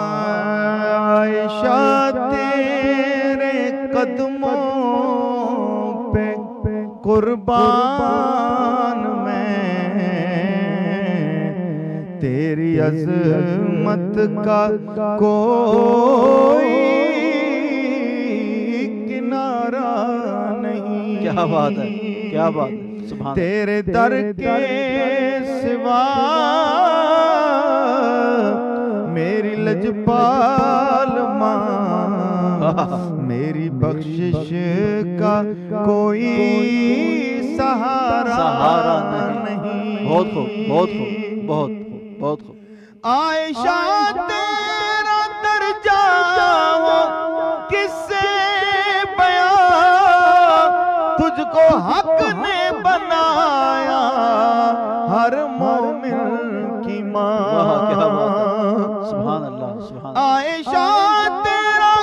आयशा तेरे कदमों पे कुर्बान मैं, तेरी अज़मत का कोई किनारा नहीं। क्या बात है, क्या बात है। सुभान तेरे दर के सिवा मेरी लजपाल माँ, मेरी बख्शिश का कोई सहारा नहीं। बहुत खूब, बहुत खूब, बहुत खूब, बहुत खूब। आयशा तेरा दर्जा हो किससे बयां, तुझको हक ने बनाया हर मोमिन की माँ। क्या बात है। सुभान अल्लाह, सुभान। आयशा तेरा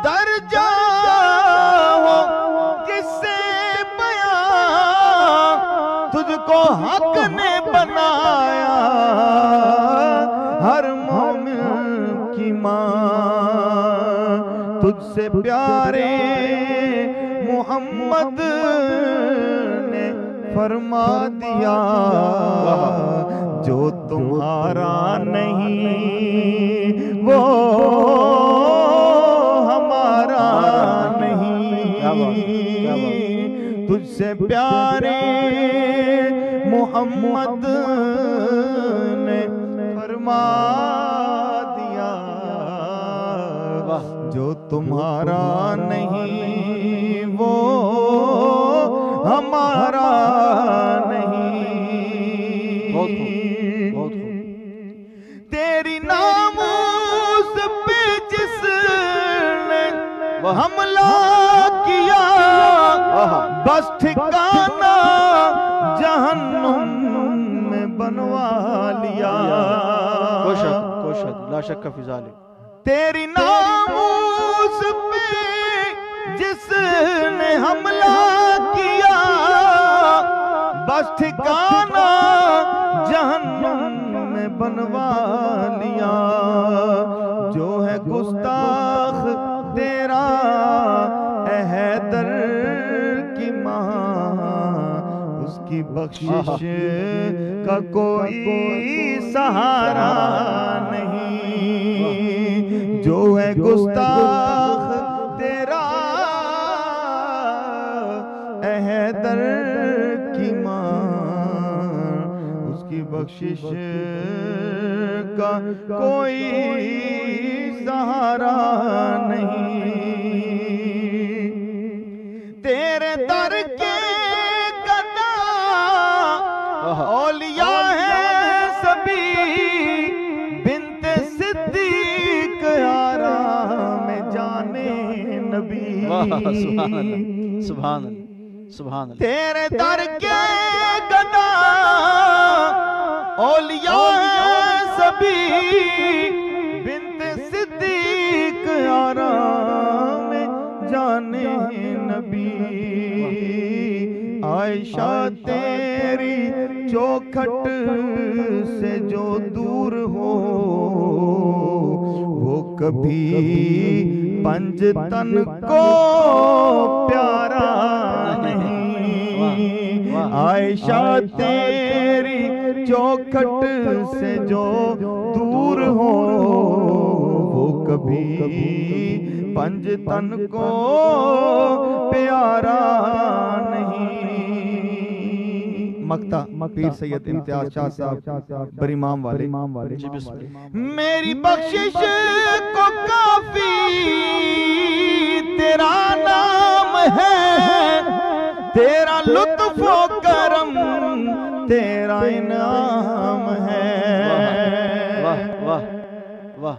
दर्जा हो किससे बयां, तुझको हक ने बनाया हर मोमिन की माँ। तुझसे प्यारे मोहम्मद ने फरमा दिया, जो तुम्हारा नहीं वो हमारा नहीं। तुझसे प्यारे मोहम्मद ने फरमा दिया, जो तुम्हारा नहीं वो हमारा नहीं। बहुत खूब, बहुत खूब। तेरी नामूस पे जिसने हमला किया, बस ठिकाना जहन्नुम में बनवा लिया। कोशद ला शक फी ज़ालिक। तेरी नामूस पे जिसने हमला किया, बस ठिकाना जहन्नुम में बनवा लिया। जो है गुस्ताख तेरा ए हैदर की माँ, उसकी बख्शिश का कोई सहारा नहीं। जो है गुस्ताख तेरा ए हैदर की माँ, उसकी बख्शिश का कोई सहारा नहीं। तेरे दर के गदा औलिया है सभी, बिन्ते सिद्दीक आराम जाने नबी। सुभान अल्लाह, सुभान अल्लाह, सुभान अल्लाह। तेरे दर के गदा औलिया है सभी, बिन्ते सिद्दीक आराम जाने नबी। आयशा तेरी चौखट से जो दूर हो, वो कभी पंजतन को प्यारा नहीं। आयशा तेरी चौखट से जो दूर हो, वो कभी पंजतन को प्यारा नहीं। मक्ता पीर सैयद इम्तियाज शाह साहब बरीमाम वाले। मेरी बख्शिश को काफी तेरा नाम है, तेरा लुत्फ व करम तेरा इनाम है। वाह वाह वाह।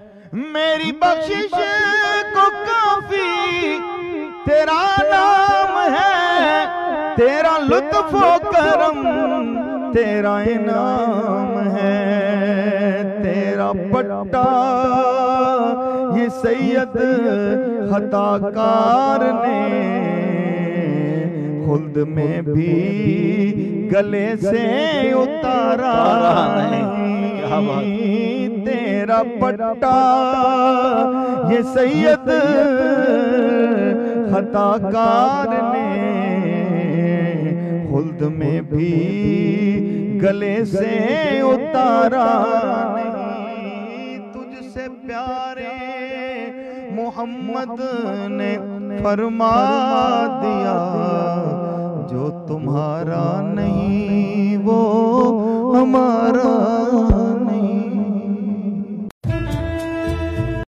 मेरी बख्शिश को काफी तेरा नाम है, तेरा लुत्फ व करम तेरा इनाम है। तेरा पट्टा ये सैयद खताकार ने खुल्द में भी गले से उतारा नहीं। तेरा पट्टा ये सैयद खताकार ने खुल्द में भी गले से उतारा नहीं। तुझसे प्यारे मोहम्मद ने फरमा दिया जो तुम्हारा नहीं वो हमारा